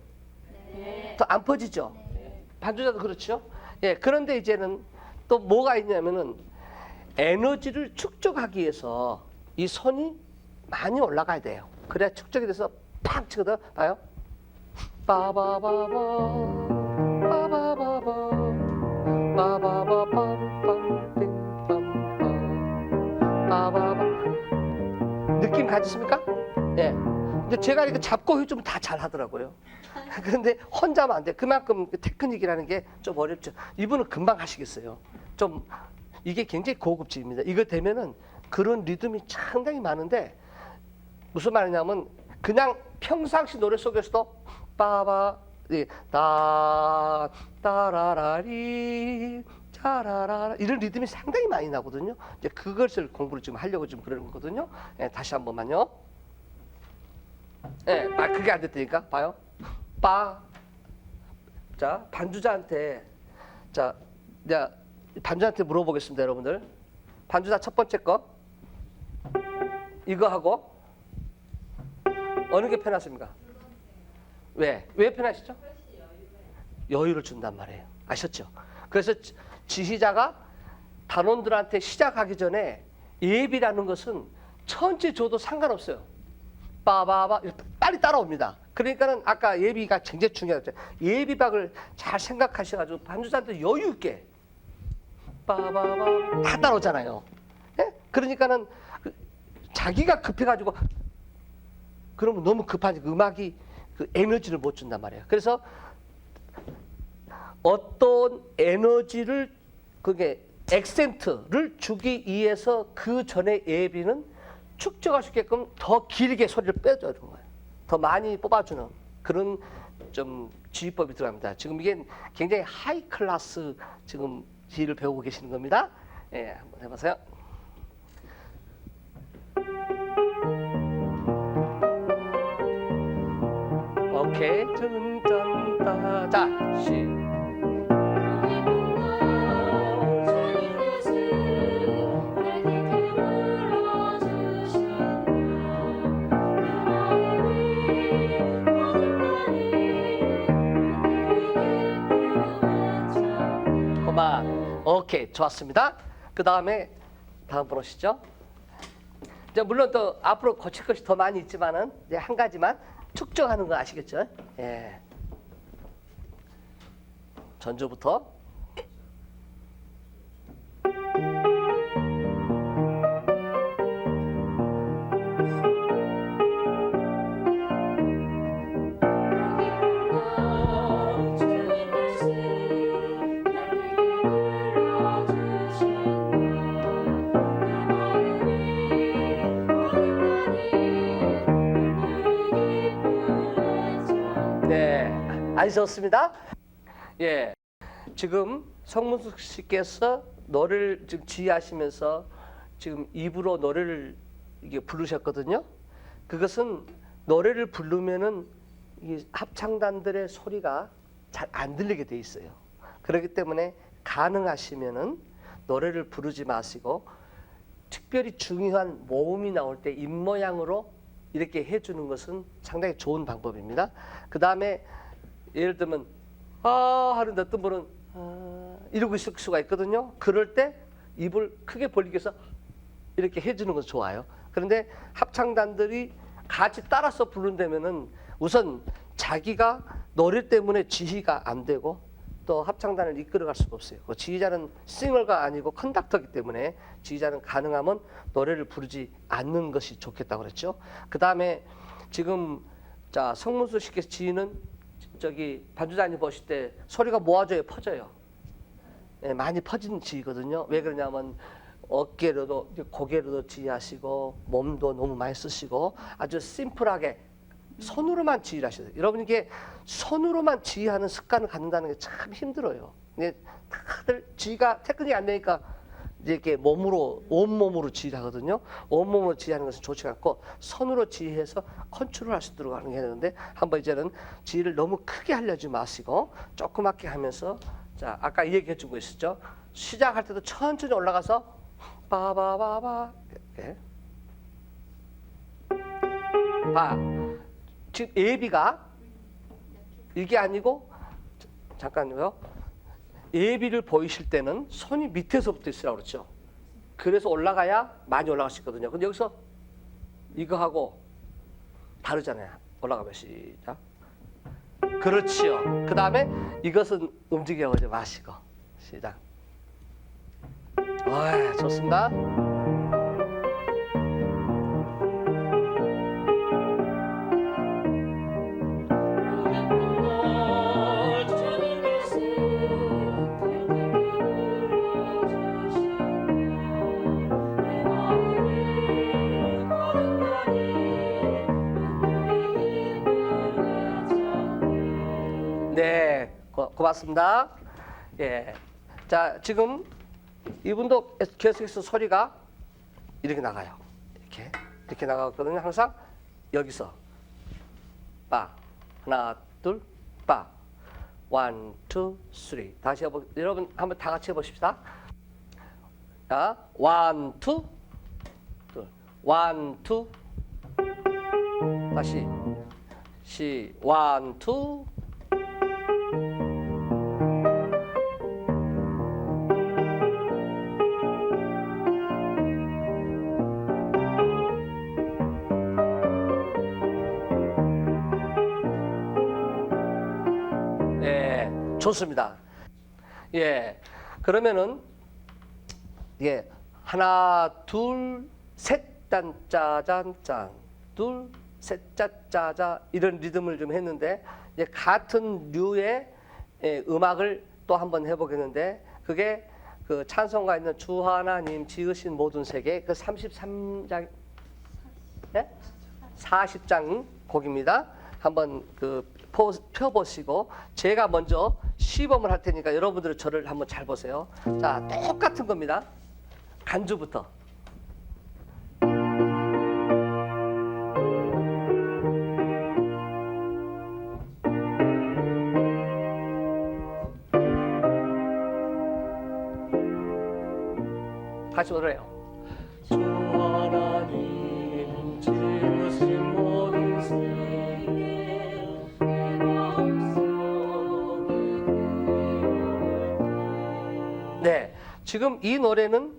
네. 더 안 퍼지죠? 네. 반주자도 그렇죠? 예, 그런데 이제는 또 뭐가 있냐면은 에너지를 축적하기 위해서 이 손이 많이 올라가야 돼요. 그래야 축적이 돼서 팍 치거든. 봐요. 빠바바바 빠바바바 빠바바밤빰빰빰빰 빠바바. 느낌 가지십니까? 예. 근데 제가 이렇게 잡고 해주면 다 잘하더라고요. 그런데 혼자 하면 안 돼. 그만큼 테크닉이라는 게 좀 어렵죠. 이분은 금방 하시겠어요. 좀 이게 굉장히 고급집입니다. 이거 되면은 그런 리듬이 상당히 많은데 무슨 말이냐면 그냥 평상시 노래 속에서도 빠바 따라라리 짜라라 이런 리듬이 상당히 많이 나거든요. 이제 그것을 공부를 지금 하려고 지금 그러는 거거든요. 예, 다시 한 번만요. 예, 그게 안 됐다니까. 봐요. 빠. 자, 반주자한테 자, 내가 반주자한테 물어보겠습니다, 여러분들. 반주자 첫 번째 거 이거 하고 어느 게 편하십니까? 왜 편하시죠? 여유를 준단 말이에요. 아셨죠? 그래서 지휘자가 단원들한테 시작하기 전에 예비라는 것은 천천히 줘도 상관없어요. 빠바바 빨리 따라옵니다. 그러니까는 아까 예비가 굉장히 중요하죠. 예비박을 잘 생각하셔가지고 반주자한테 여유 있게 빠바바 다 따라오잖아요. 예? 그러니까는 자기가 급해가지고 그러면 너무 급하니까 음악이 그 에너지를 못 준단 말이에요. 그래서 어떤 에너지를 그게 액센트를 주기 위해서 그 전에 예비는 축적할 수 있게끔 더 길게 소리를 빼주는 거예요. 더 많이 뽑아주는 그런 좀 지휘법이 들어갑니다. 지금 이게 굉장히 하이 클래스 지금 지휘를 배우고 계시는 겁니다. 예, 한번 해보세요. 오케이. 짠짠따. 자, 시. 오케이, 좋았습니다. 그 다음에 다음 보시죠. 이제 물론 또 앞으로 고칠 것이 더 많이 있지만은 이제 한 가지만 축적하는 거 아시겠죠? 예. 전조부터. 아주 좋습니다. 예, 지금 성문숙 씨께서 노래를 지금 지휘하시면서 지금 입으로 노래를 이게 부르셨거든요. 그것은 노래를 부르면은 이 합창단들의 소리가 잘 안 들리게 돼 있어요. 그렇기 때문에 가능하시면은 노래를 부르지 마시고 특별히 중요한 모음이 나올 때 입 모양으로 이렇게 해주는 것은 상당히 좋은 방법입니다. 그 다음에 예를 들면 아 하는데 어떤 분은 이러고 있을 수가 있거든요. 그럴 때 입을 크게 벌리기 위해서 이렇게 해주는 건 좋아요. 그런데 합창단들이 같이 따라서 부른다면은 우선 자기가 노래 때문에 지휘가 안 되고 또 합창단을 이끌어갈 수가 없어요. 지휘자는 싱어가 아니고 컨덕터이기 때문에 지휘자는 가능하면 노래를 부르지 않는 것이 좋겠다고 그랬죠. 그 다음에 지금 자 성문수 씨께서 지휘는 저기 반주자님 보실 때 소리가 모아져요, 퍼져요. 네, 많이 퍼진 지휘거든요. 왜 그러냐면 어깨로도 고개로도 지휘하시고 몸도 너무 많이 쓰시고 아주 심플하게 손으로만 지휘를 하셔야 돼요. 여러분 이게 손으로만 지휘하는 습관을 갖는다는 게 참 힘들어요. 근데 다들 지휘가 테크닉이 안 되니까 이렇게 몸으로 온몸으로 지휘를 하거든요. 온몸으로 지휘하는 것은 좋지 않고 손으로 지휘해서 컨트롤할 수 있도록 하는 게 되는데 한번 이제는 지휘를 너무 크게 하려지 마시고 조그맣게 하면서 자 아까 얘기해 준 거 있었죠. 시작할 때도 천천히 올라가서 빠바바바 이렇게 봐. 지금 예비가 이게 아니고 잠깐요. 예비를 보이실 때는 손이 밑에서부터 있으라고 그랬죠. 그래서 올라가야 많이 올라갈 수 있거든요. 근데 여기서 이거 하고 다르잖아요. 올라가면 시작. 그렇지요. 그 다음에 이것은 움직여보지 마시고 시작. 와, 좋습니다. 네, 고맙습니다. 예, 자 지금 이분도 계속해서 소리가 이렇게 나가요. 이렇게 나가거든요. 항상 여기서 빠 하나 둘 빠 원, 투, 쓰리 다시 여러분 한번 다 같이 해보십시다. 자, 원, 투, 둘, 원, 투, 다시 원, 투. 예, 좋습니다. 예, 그러면은 예, 하나, 둘, 셋, 짠, 짜잔, 짠, 둘, 셋, 짜짜자 이런 리듬을 좀 했는데 이제 같은 류의 음악을 또 한번 해보겠는데 그게 그 찬송가 있는 주 하나님 지으신 모든 세계 그 33장, 네? 40장 곡입니다. 한번 그 펴보시고 제가 먼저 시범을 할 테니까 여러분들은 저를 한번 잘 보세요. 자, 똑같은 겁니다. 간주부터. 다시 노래요. 주 하나님 지으신 모든 세계 네, 지금 이 노래는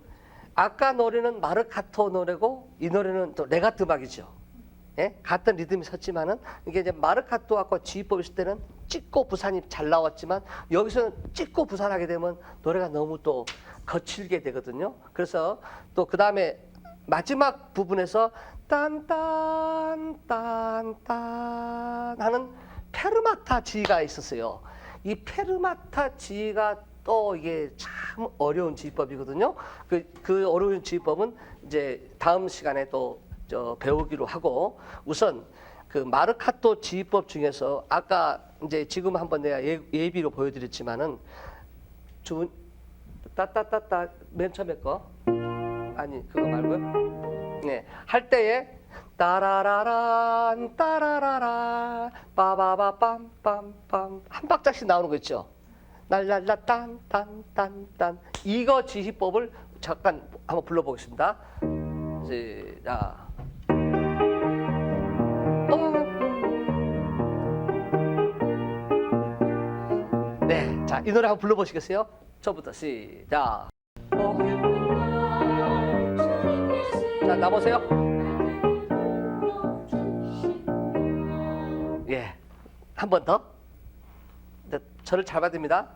아까 노래는 마르카토 노래고 이 노래는 또 레가토 음악이죠. 예? 같은 리듬이 섰지만은 이게 이제 마르카토하고 지휘법 있을 때는 찍고 부산이 잘 나왔지만 여기서는 찍고 부산하게 되면 노래가 너무 또 거칠게 되거든요. 그래서 또 그 다음에 마지막 부분에서 딴딴딴딴 하는 페르마타 지휘가 있었어요. 이 페르마타 지휘가 또 이게 참 어려운 지휘법이거든요. 그 어려운 지휘법은 이제 다음 시간에 또 배우기로 하고 우선 그 마르카토 지휘법 중에서 아까 이제 지금 한번 내가 예비로 보여드렸지만은 따따따따 맨 처음에 거 아니 그거 말고요. 네, 할 때에 따라라란 따라라라 빠바바빰빰빰 한 박자씩 나오는 거 있죠. 날랄라 딴딴딴딴 이거 지휘법을 잠깐 한번 불러보겠습니다. 시작. 네, 자, 이 노래 한번 불러보시겠어요? 처음부터 시작. 자, 나보세요. 예, 한 번 더. 네, 저를 잘 받습니다.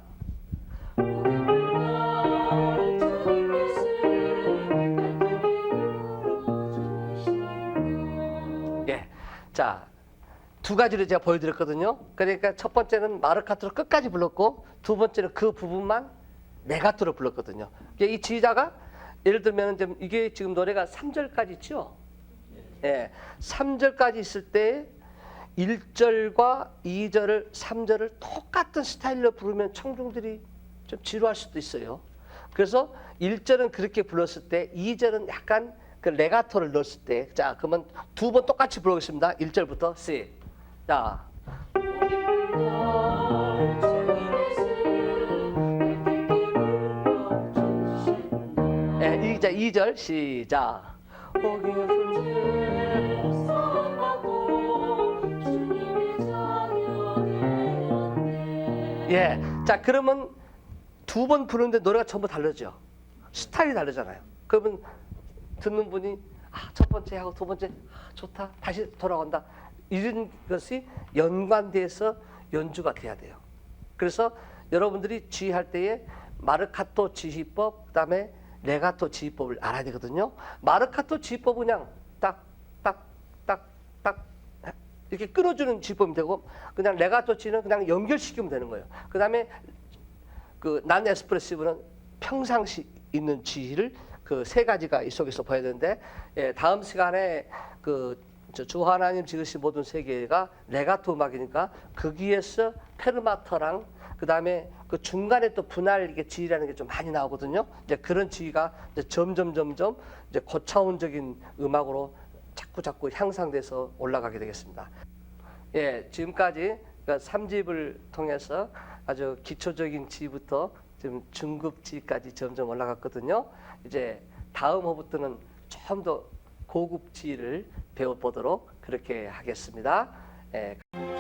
예, 자, 두 가지를 제가 보여드렸거든요. 그러니까 첫 번째는 마르카토로 끝까지 불렀고 두 번째는 그 부분만 레가토로 불렀거든요. 이 지휘자가 예를 들면 이게 지금 노래가 3절까지 있죠. 예, 3절까지 있을 때 1절과 2절을 3절을 똑같은 스타일로 부르면 청중들이 좀 지루할 수도 있어요. 그래서 1절은 그렇게 불렀을 때 2절은 약간 그 레가토를 넣었을 때 자, 그러면 두 번 똑같이 불러보겠습니다. 1절부터 C. 자. 예, 이제 2절 시작. 예, 자 그러면 두 번 부르는데 노래가 전부 다르죠. 스타일이 다르잖아요. 그러면 듣는 분이 첫 번째 하고 두 번째 좋다 다시 돌아간다 이런 것이 연관돼서 연주가 돼야 돼요. 그래서 여러분들이 지휘할 때에 마르카토 지휘법 그다음에 레가토 지휘법을 알아야 되거든요. 마르카토 지휘법은 그냥 딱딱딱딱 이렇게 끊어주는 지휘법이 되고 그냥 레가토 지휘는 그냥 연결시키면 되는 거예요. 그다음에 그 난 에스프레시브는 평상시 있는 지휘를 그 세 가지가 이 속에서 봐야 되는데 예, 다음 시간에 그 주 하나님 지으신 모든 세계가 레가토 음악이니까 거기에서 페르마터랑 그 다음에 그 중간에 또 분할 이게 지휘라는 게 좀 많이 나오거든요. 이제 그런 지휘가 이제 점점 이제 고차원적인 음악으로 자꾸 향상돼서 올라가게 되겠습니다. 예, 지금까지 3집을 통해서 아주 기초적인 지휘부터 지금 중급 지휘까지 점점 올라갔거든요. 이제 다음 호부터는 좀 더 고급 지휘를 배워보도록 그렇게 하겠습니다. 예.